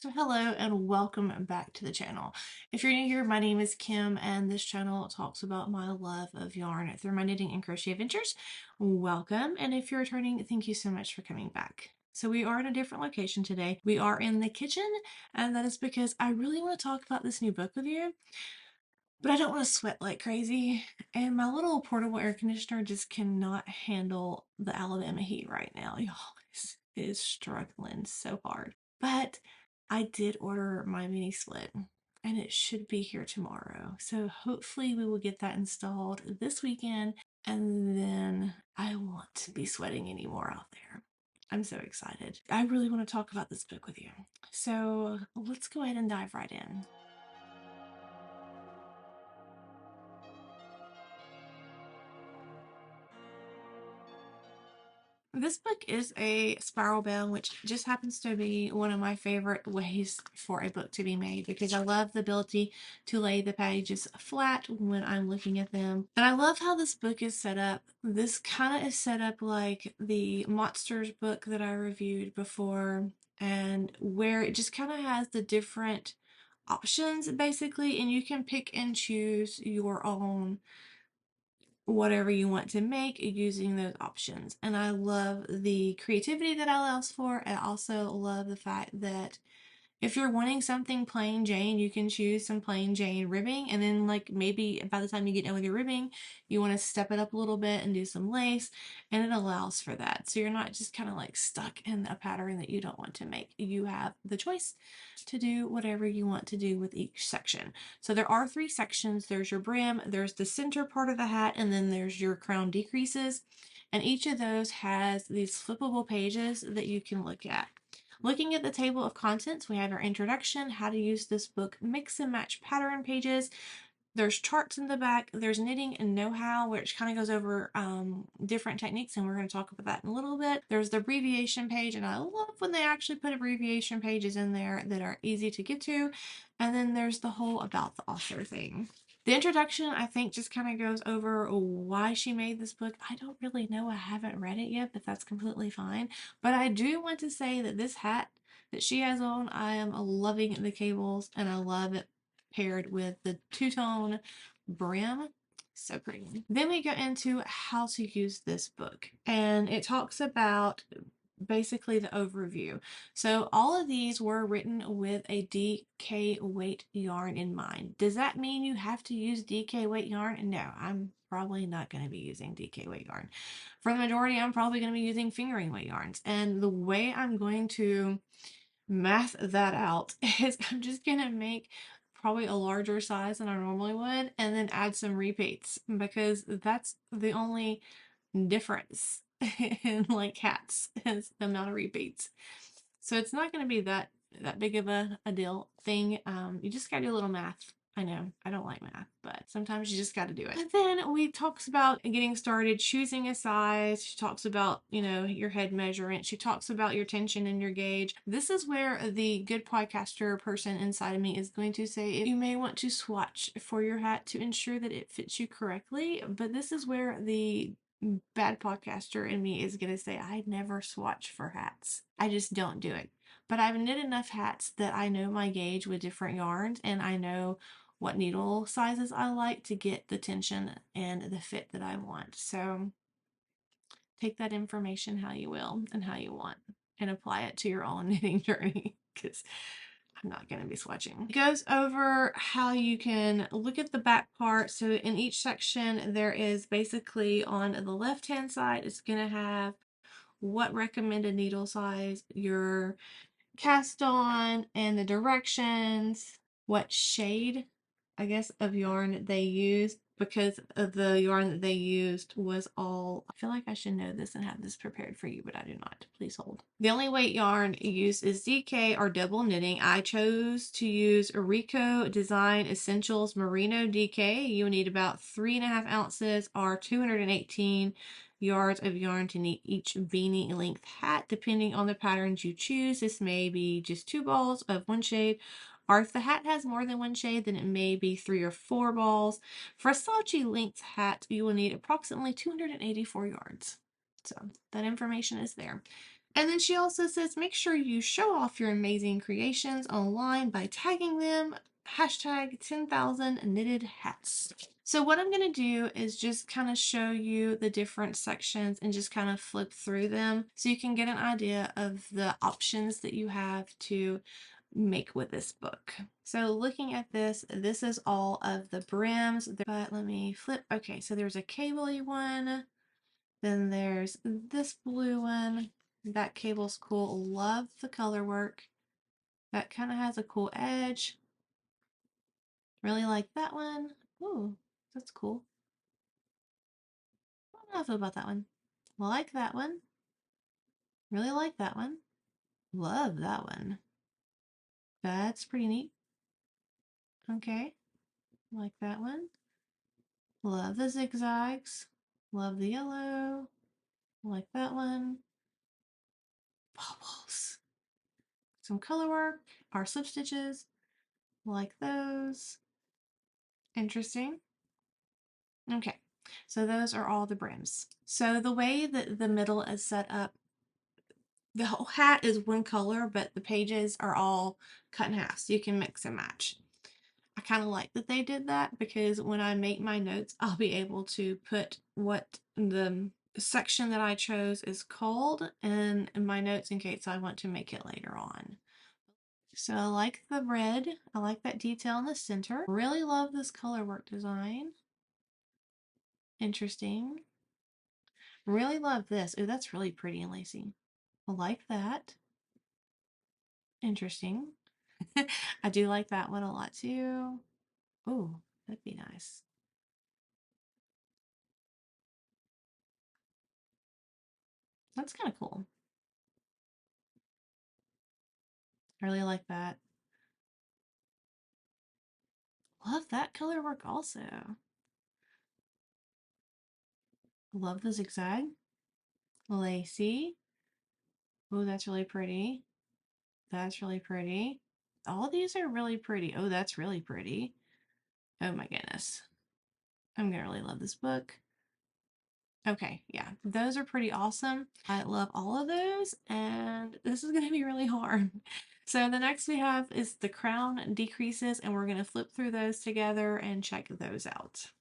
So hello and welcome back to the channel. If you're new here, my name is Kim and this channel talks about my love of yarn through my knitting and crochet adventures. Welcome, and if you're returning, thank you so much for coming back. So we are in a different location today. We are in the kitchen, and that is because I really want to talk about this new book with you, but I don't want to sweat like crazy, and my little portable air conditioner just cannot handle the Alabama heat right now. Y'all, it is struggling so hard. But I did order my mini split and it should be here tomorrow. So hopefully we will get that installed this weekend, and then I won't be sweating anymore out there. I'm so excited. I really want to talk about this book with you. So let's go ahead and dive right in. This book is a spiral bound, which just happens to be one of my favorite ways for a book to be made because I love the ability to lay the pages flat when I'm looking at them. And I love how this book is set up. This kind of is set up like the Monsters book that I reviewed before, and where it just kind of has the different options basically, and you can pick and choose your own whatever you want to make using those options. And I love the creativity that allows for. I also love the fact that if you're wanting something plain Jane, you can choose some plain Jane ribbing, and then like maybe by the time you get done with your ribbing, you want to step it up a little bit and do some lace, and it allows for that. So you're not just kind of like stuck in a pattern that you don't want to make. You have the choice to do whatever you want to do with each section. So there are 3 sections. There's your brim, there's the center part of the hat, and then there's your crown decreases. And each of those has these flippable pages that you can look at. Looking at the table of contents, we have our introduction, how to use this book, mix and match pattern pages. There's charts in the back. There's knitting and know-how, which kind of goes over different techniques, and we're going to talk about that in a little bit. There's the abbreviation page, and I love when they actually put abbreviation pages in there that are easy to get to. And then there's the whole about the author thing. The introduction, I think, just kind of goes over why she made this book. I don't really know. I haven't read it yet, but that's completely fine. But I do want to say that this hat that she has on, I am loving the cables, and I love it paired with the two-tone brim. So pretty. Then we go into how to use this book, and it talks about basically the overview. So all of these were written with a DK weight yarn in mind. Does that mean you have to use DK weight yarn? No, I'm probably not going to be using DK weight yarn. For the majority, I'm probably going to be using fingering weight yarns. And the way I'm going to math that out is I'm just going to make probably a larger size than I normally would, and then add some repeats, because that's the only difference in like hats is the amount of repeats. So it's not going to be that big of a deal thing. You just gotta do a little math. I know I don't like math, but sometimes you just got to do it. And then we talks about getting started, choosing a size. She talks about, you know, your head measurement. She talks about your tension and your gauge. This is where the good podcaster person inside of me is going to say you may want to swatch for your hat to ensure that it fits you correctly. But this is where the bad podcaster in me is going to say I never swatch for hats. I just don't do it. But I've knit enough hats that I know my gauge with different yarns, and I know what needle sizes I like to get the tension and the fit that I want. So take that information how you will and how you want, and apply it to your own knitting journey, because I'm not going to be swatching. It goes over how you can look at the back part. So in each section, there is basically on the left hand side, it's going to have what recommended needle size, your cast on, and the directions, what shade, I guess, of yarn they used, because of the yarn that they used was all, I feel like I should know this and have this prepared for you, but I do not. Please hold. The only weight yarn used is DK or double knitting. I chose to use Rico Design Essentials Merino DK. You need about 3.5 ounces or 218 yards of yarn to knit each beanie length hat, depending on the patterns you choose. This may be just 2 balls of one shade, or if the hat has more than one shade, then it may be 3 or 4 balls. For a Saatchi length hat, you will need approximately 284 yards. So that information is there. And then she also says, make sure you show off your amazing creations online by tagging them, hashtag 10,000 knitted hats. So what I'm going to do is just kind of show you the different sections and just kind of flip through them so you can get an idea of the options that you have to make with this book. So looking at this, this is all of the brims, but let me flip. Okay, so there's a cable-y one. Then there's this blue one. That cable's cool. Love the color work. That kind of has a cool edge. Really like that one. Ooh, that's cool. I don't know how I feel about that one. Like that one. Really like that one. Love that one. That's pretty neat. Okay. Like that one. Love the zigzags. Love the yellow. Like that one. Bobbles. Some color work. Our slip stitches. Like those. Interesting. Okay. So those are all the brims. So the way that the middle is set up, the whole hat is one color, but the pages are all cut in half, so you can mix and match. I kind of like that they did that because when I make my notes, I'll be able to put what the section that I chose is called in my notes in case I want to make it later on. So I like the red. I like that detail in the center. Really love this color work design. Interesting. Really love this. Oh, that's really pretty and lacy. I like that. Interesting. I do like that one a lot too. Oh, that'd be nice. That's kind of cool. I really like that. Love that color work also. Love the zigzag. Lacy. Oh, that's really pretty. That's really pretty. All these are really pretty. Oh, that's really pretty. Oh my goodness. I'm gonna really love this book. Okay, yeah, those are pretty awesome. I love all of those, and this is gonna be really hard. So the next we have is the crown decreases, and we're gonna flip through those together and check those out.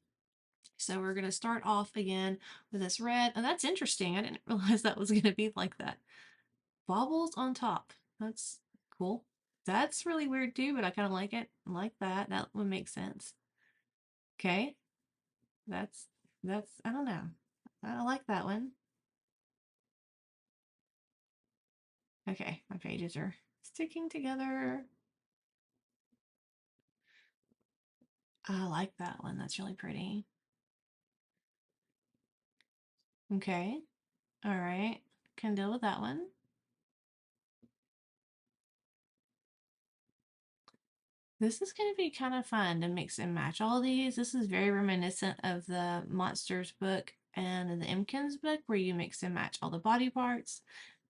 So we're gonna start off again with this red, and that's interesting. I didn't realize that was gonna be like that. Bobbles on top. That's cool. That's really weird too, but I kind of like it. I like that. That would make sense. Okay, that's I don't know. I like that one. Okay, my pages are sticking together. I like that one. That's really pretty. Okay. All right. Can deal with that one. This is going to be kind of fun to mix and match all these. This is very reminiscent of the Monsters book and the Imkins book where you mix and match all the body parts,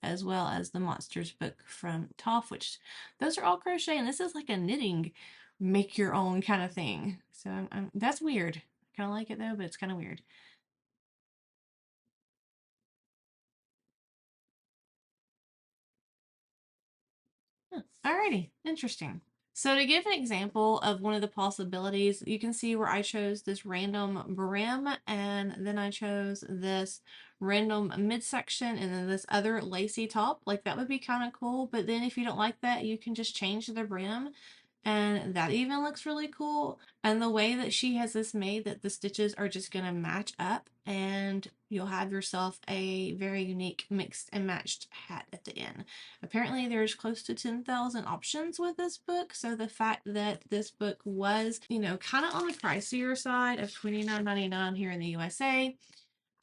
as well as the Monsters book from Toff, which those are all crochet, and this is like a knitting make your own kind of thing. So that's weird. I kind of like it though, but it's kind of weird. Huh. Alrighty, interesting. So to give an example of one of the possibilities, you can see where I chose this random brim and then I chose this random midsection and then this other lacy top. Like that would be kind of cool, but then if you don't like that, you can just change the brim and that even looks really cool. And the way that she has this made that the stitches are just going to match up and you'll have yourself a very unique mixed and matched hat at the end. Apparently there's close to 10,000 options with this book, so the fact that this book was, you know, kind of on the pricier side of $29.99 here in the USA,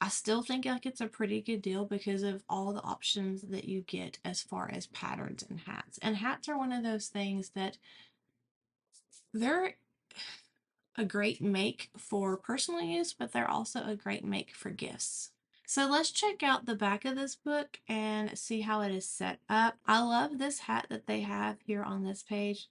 I still think like it's a pretty good deal because of all the options that you get as far as patterns and hats. And hats are one of those things that they're a great make for personal use, but they're also a great make for gifts. So let's check out the back of this book and see how it is set up. I love this hat that they have here on this page.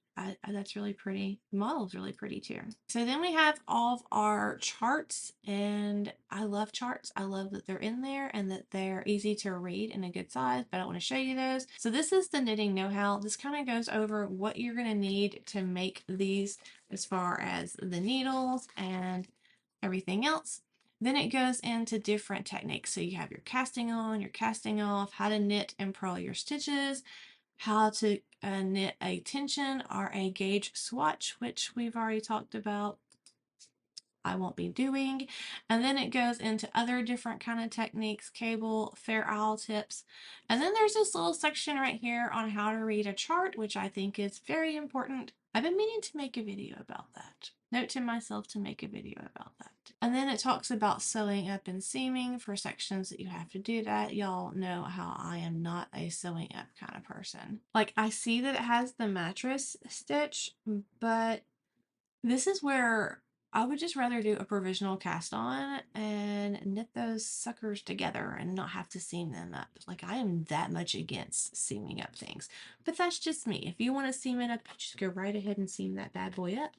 That's really pretty. The model's really pretty too. So then we have all of our charts, and I love charts. I love that they're in there and that they're easy to read and a good size, but I want to show you those. So this is the knitting know-how. This kind of goes over what you're going to need to make these as far as the needles and everything else. Then it goes into different techniques. So you have your casting on, your casting off, how to knit and purl your stitches, how to knit a tension or a gauge swatch, which we've already talked about. I won't be doing. And then it goes into other different kind of techniques, cable, fair owl tips. And then there's this little section right here on how to read a chart, which I think is very important. I've been meaning to make a video about that. Note to myself to make a video about that. And then it talks about sewing up and seaming for sections that you have to do that. Y'all know how I am not a sewing up kind of person. Like, I see that it has the mattress stitch, but this is where I would just rather do a provisional cast on and knit those suckers together and not have to seam them up. Like, I am that much against seaming up things, but that's just me. If you want to seam it up, just go right ahead and seam that bad boy up.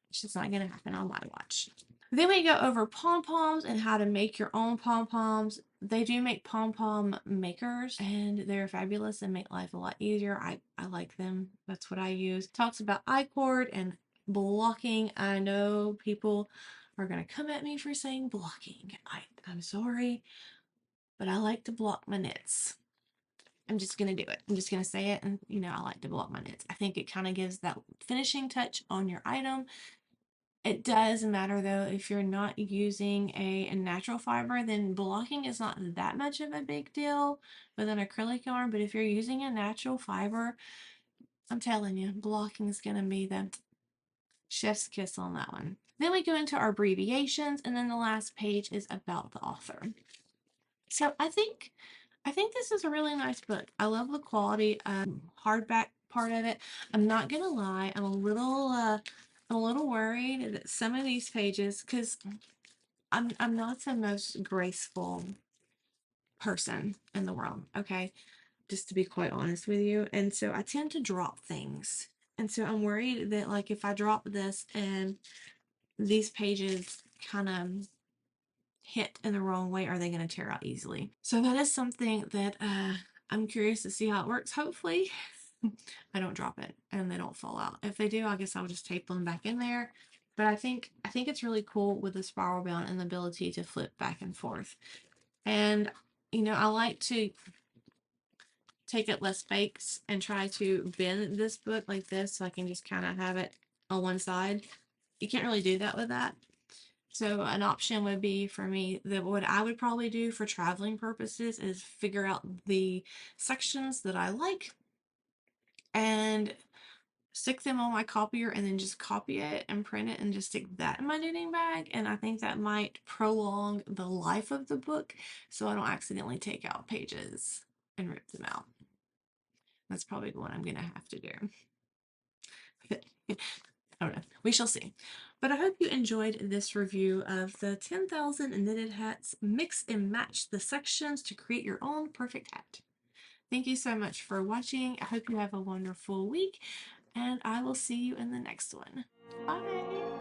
It's just not going to happen on my watch. Then we go over pom-poms and how to make your own pom-poms. They do make pom-pom makers and they're fabulous and make life a lot easier. I like them. That's what I use. Talks about I-cord and blocking. I know people are going to come at me for saying blocking. I'm sorry, but I like to block my knits. I'm just going to do it. I'm just going to say it, and I like to block my knits. I think it kind of gives that finishing touch on your item. It does matter though, if you're not using a natural fiber, then blocking is not that much of a big deal with an acrylic yarn. But if you're using a natural fiber, I'm telling you, blocking is going to be the chef's kiss on that one. Then we go into our abbreviations, and then the last page is about the author. So I think this is a really nice book. I love the quality, hardback part of it. I'm not gonna lie, I'm a little worried that some of these pages, because I'm not the most graceful person in the world, okay? Just to be quite honest with you. And so I tend to drop things. And so I'm worried that, like, if I drop this and these pages kind of hit in the wrong way, are they going to tear out easily? So that is something that I'm curious to see how it works. Hopefully I don't drop it and they don't fall out. If they do, I guess I'll just tape them back in there. But I think it's really cool with the spiral bound and the ability to flip back and forth. And I like to take it less bakes and try to bend this book like this so I can just kind of have it on one side. You can't really do that with that. So an option would be for me that what I would probably do for traveling purposes is figure out the sections that I like and stick them on my copier and then just copy it and print it and just stick that in my knitting bag. And I think that might prolong the life of the book so I don't accidentally take out pages and rip them out. That's probably what I'm going to have to do. I don't know. We shall see. But I hope you enjoyed this review of the 10,000 Knitted Hats. Mix and match the sections to create your own perfect hat. Thank you so much for watching. I hope you have a wonderful week, and I will see you in the next one. Bye!